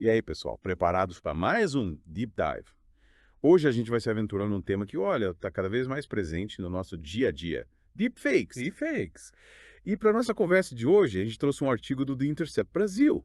E aí, pessoal, preparados para mais um Deep Dive? Hoje a gente vai se aventurar num tema que, olha, está cada vez mais presente no nosso dia a dia. Deepfakes. Deepfakes. E para nossa conversa de hoje, a gente trouxe um artigo do The Intercept Brasil.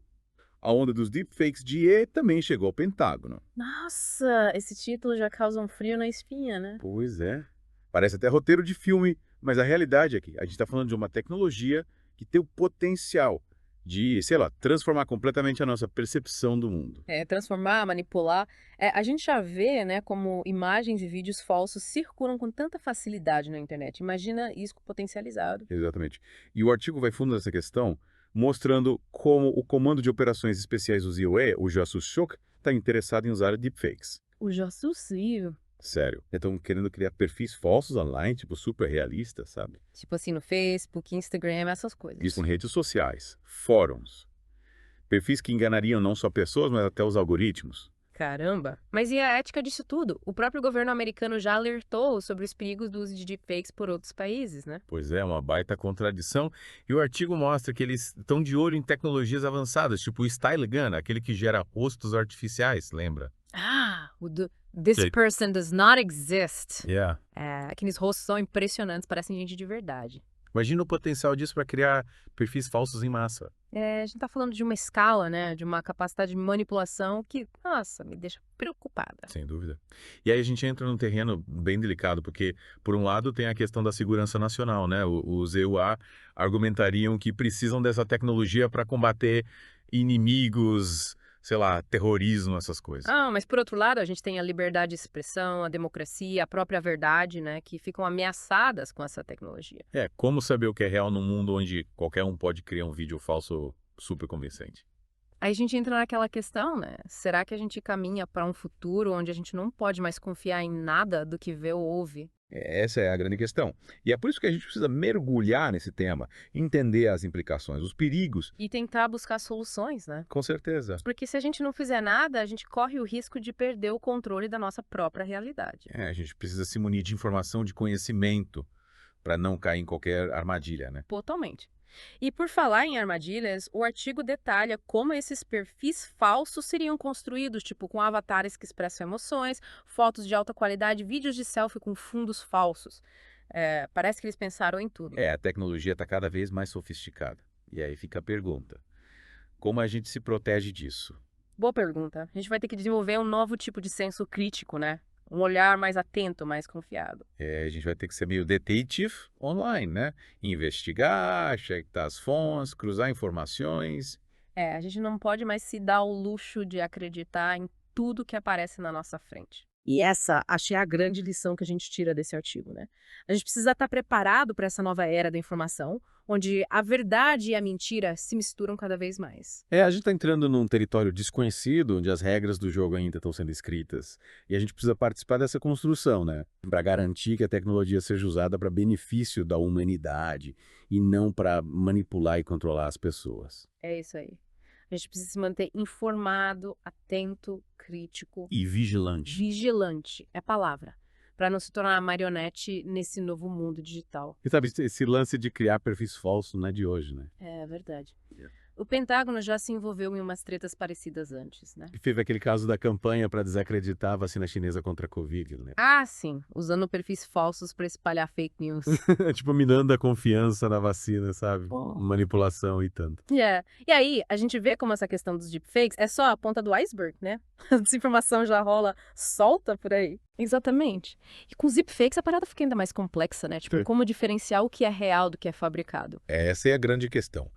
A onda dos deepfakes de IA também chegou ao Pentágono. Nossa, esse título já causa um frio na espinha, né? Pois é. Parece até roteiro de filme, mas a realidade é que a gente está falando de uma tecnologia que tem o potencial de, sei lá, transformar completamente a nossa percepção do mundo. Transformar, manipular. A gente já vê, né, como imagens e vídeos falsos circulam com tanta facilidade na internet. Imagina isso potencializado. Exatamente. E o artigo vai fundo nessa questão, mostrando como o Comando de Operações Especiais do ZOE, o Jassushock, está interessado em usar deepfakes. O Jossucio, Sério. Estão querendo criar perfis falsos online, tipo super realistas, sabe? tipo assim, no Facebook, Instagram, essas Isso coisas. em redes sociais, fóruns. Perfis que enganariam não só pessoas, mas até os algoritmos. Caramba! Mas e a ética disso tudo? O próprio governo americano já alertou sobre os perigos do uso de deepfakes por outros países, né? Pois é, uma baita contradição. E o artigo mostra que eles estão de olho em tecnologias avançadas, tipo o Style Gun, aquele que gera rostos artificiais, lembra? This Que- person does not exist. Yeah. Aqueles rostos são impressionantes, parecem gente de verdade. Imagina o potencial disso para criar perfis falsos em massa. A gente tá falando de uma escala, né, de uma capacidade de manipulação que, nossa, me deixa preocupada. Sem dúvida. E aí a gente entra num terreno bem delicado, porque, por um lado, tem a questão da segurança nacional, né? Os EUA argumentariam que precisam dessa tecnologia para combater inimigos, sei lá, terrorismo, essas coisas. Ah, mas por outro lado, a gente tem a liberdade de expressão, a democracia, a própria verdade, né, que ficam ameaçadas com essa tecnologia. É, como saber o que é real num mundo onde qualquer um pode criar um vídeo falso super convincente? Aí a gente entra naquela questão, né? Será que a gente caminha para um futuro onde a gente não pode mais confiar em nada do que vê ou ouve? Essa é a grande questão. E é por isso que a gente precisa mergulhar nesse tema, entender as implicações, os perigos, E tentar buscar soluções, né? com certeza. Porque se a gente não fizer nada, a gente corre o risco de perder o controle da nossa própria realidade. É, a gente precisa se munir de informação, de conhecimento, para não cair em qualquer armadilha, né? Totalmente. E por falar em armadilhas, o artigo detalha como esses perfis falsos seriam construídos, tipo com avatares que expressam emoções, fotos de alta qualidade, vídeos de selfie com fundos falsos. Parece que eles pensaram em tudo. É, a tecnologia está cada vez mais sofisticada. E aí fica a pergunta: como a gente se protege disso? Boa pergunta. A gente vai ter que desenvolver um novo tipo de senso crítico, né? Um olhar mais atento, mais confiado. É, a gente vai ter que ser meio detetive online, né? Investigar, checar as fontes, cruzar informações. A gente não pode mais se dar o luxo de acreditar em tudo que aparece na nossa frente. E essa, achei a grande lição que a gente tira desse artigo, né? A gente precisa estar preparado para essa nova era da informação, onde a verdade e a mentira se misturam cada vez mais. É, a gente está entrando num território desconhecido, onde as regras do jogo ainda estão sendo escritas. E a gente precisa participar dessa construção, né? Para garantir que a tecnologia seja usada para benefício da humanidade e não para manipular e controlar as pessoas. É isso aí. A gente precisa se manter informado, atento, crítico, E vigilante. vigilante, é a palavra, para não se tornar marionete nesse novo mundo digital. E sabe, esse lance de criar perfis falsos não é de hoje, né? É verdade. Yeah. O Pentágono já se envolveu em umas tretas parecidas antes, né? E teve aquele caso da campanha para desacreditar a vacina chinesa contra a Covid, né? Ah, sim, usando perfis falsos para espalhar fake news. Tipo, minando a confiança na vacina, sabe? Pô. Manipulação e tanto. E aí, a gente vê como essa questão dos deepfakes é só a ponta do iceberg, né? A desinformação já rola solta por aí. Exatamente. E com os deepfakes a parada fica ainda mais complexa, né? Tipo, Sim. como diferenciar o que é real do que é fabricado. Essa é a grande questão.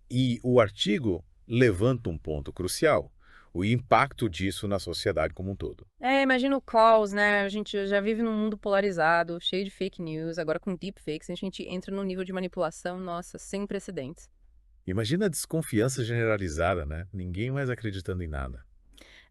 E o artigo levanta um ponto crucial: o impacto disso na sociedade como um todo. Imagina o caos, né? A gente já vive num mundo polarizado, cheio de fake news. Agora com deepfakes a gente entra num nível de manipulação, nossa, sem precedentes. Imagina a desconfiança generalizada, né? Ninguém mais acreditando em nada.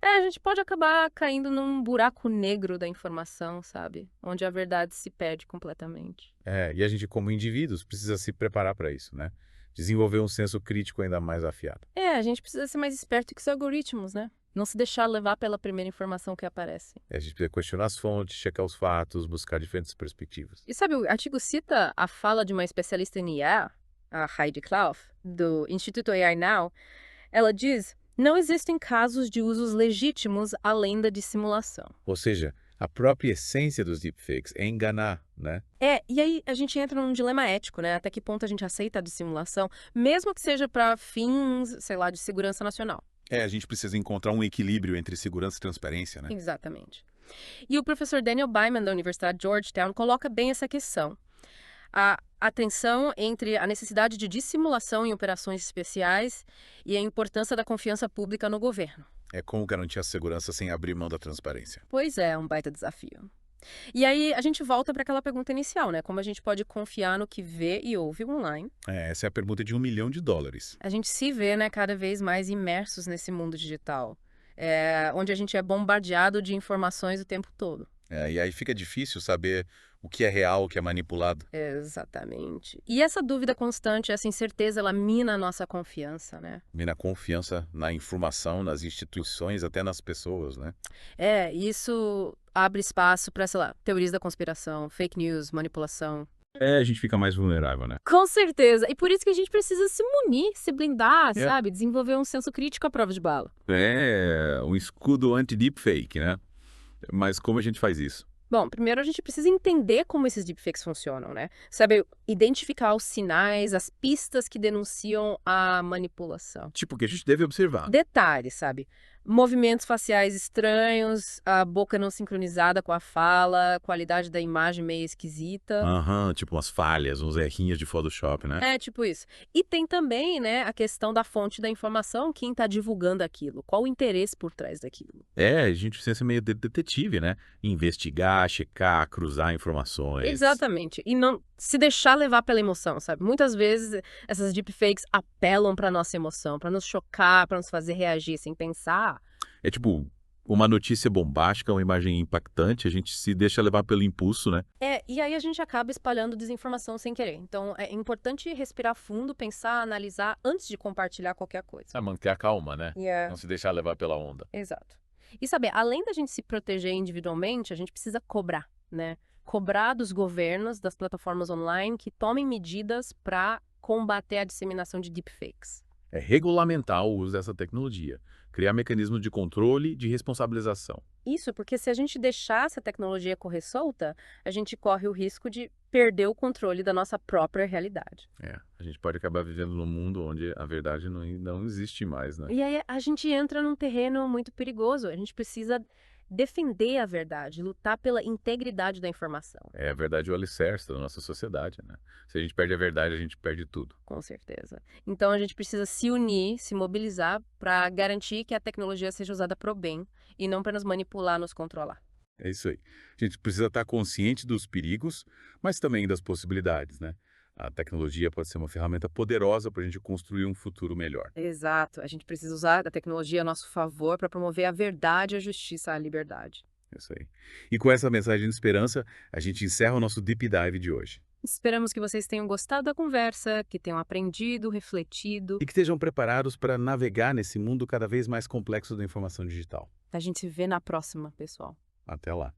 A gente pode acabar caindo num buraco negro da informação, sabe? Onde a verdade se perde completamente. É, e a gente, como indivíduos, precisa se preparar para isso, né? Desenvolver um senso crítico ainda mais afiado. A gente precisa ser mais esperto que os algoritmos, né? Não se deixar levar pela primeira informação que aparece. A gente precisa questionar as fontes, checar os fatos, buscar diferentes perspectivas. E sabe, o artigo cita a fala de uma especialista em IA, a Heidi Clough, do Instituto AI Now. Ela diz Não existem casos de usos legítimos além da dissimulação. Ou seja, a própria essência dos deepfakes é enganar, né? E aí a gente entra num dilema ético, né? Até que ponto a gente aceita a dissimulação, mesmo que seja para fins, sei lá, de segurança nacional. A gente precisa encontrar um equilíbrio entre segurança e transparência, né? Exatamente. E o professor Daniel Byman, da Universidade de Georgetown, coloca bem essa questão. A tensão entre a necessidade de dissimulação em operações especiais e a importância da confiança pública no governo. É como garantir a segurança sem abrir mão da transparência. Pois é, um baita desafio. E aí a gente volta para aquela pergunta inicial, né? Como a gente pode confiar no que vê e ouve online? Essa é a pergunta de $1 milhão. A gente se vê, né, cada vez mais imersos nesse mundo digital, onde a gente é bombardeado de informações o tempo todo. E aí fica difícil saber o que é real, o que é manipulado. Exatamente. E essa dúvida constante, essa incerteza, ela mina a nossa confiança, né? Mina confiança na informação, nas instituições, até nas pessoas, né? Isso abre espaço para, sei lá, teorias da conspiração, fake news, manipulação. A gente fica mais vulnerável, né? Com certeza. E por isso que a gente precisa se munir, se blindar, sabe? Desenvolver um senso crítico à prova de bala. Um escudo anti-deepfake, né? Mas como a gente faz isso? Bom, primeiro a gente precisa entender como esses deepfakes funcionam, né? Saber identificar os sinais, as pistas que denunciam a manipulação. Tipo, que a gente deve observar. Detalhes, sabe? Movimentos faciais estranhos, a boca não sincronizada com a fala, qualidade da imagem meio esquisita. Tipo umas falhas, uns errinhos de Photoshop, né? Tipo isso. E tem também, né, a questão da fonte da informação, quem está divulgando aquilo, qual o interesse por trás daquilo. A gente precisa ser meio detetive, né? Investigar, checar, cruzar informações. Exatamente. E não se deixar levar pela emoção, sabe? Muitas vezes essas deepfakes apelam para nossa emoção, para nos chocar, para nos fazer reagir sem pensar. É tipo uma notícia bombástica, uma imagem impactante, a gente se deixa levar pelo impulso, né? E aí a gente acaba espalhando desinformação sem querer. Então é importante respirar fundo, pensar, analisar antes de compartilhar qualquer coisa. Manter a calma, né? Não se deixar levar pela onda. Exato. E saber, além da gente se proteger individualmente, a gente precisa cobrar, né? Cobrar dos governos, das plataformas online que tomem medidas para combater a disseminação de deepfakes. É regulamentar o uso dessa tecnologia, criar mecanismos de controle e de responsabilização. Isso, porque se a gente deixar essa tecnologia correr solta, a gente corre o risco de perder o controle da nossa própria realidade. A gente pode acabar vivendo num mundo onde a verdade não existe mais, né? E aí a gente entra num terreno muito perigoso. A gente precisa defender a verdade, lutar pela integridade da informação. A verdade é o alicerce da nossa sociedade, né? Se a gente perde a verdade, a gente perde tudo. Com certeza. Então a gente precisa se unir, se mobilizar para garantir que a tecnologia seja usada para o bem e não para nos manipular, nos controlar. É isso aí. A gente precisa estar consciente dos perigos, mas também das possibilidades, né? A tecnologia pode ser uma ferramenta poderosa para a gente construir um futuro melhor. Exato. A gente precisa usar a tecnologia a nosso favor para promover a verdade, a justiça, a liberdade. É isso aí. E com essa mensagem de esperança, a gente encerra o nosso Deep Dive de hoje. Esperamos que vocês tenham gostado da conversa, que tenham aprendido, refletido. E que estejam preparados para navegar nesse mundo cada vez mais complexo da informação digital. A gente se vê na próxima, pessoal. Até lá.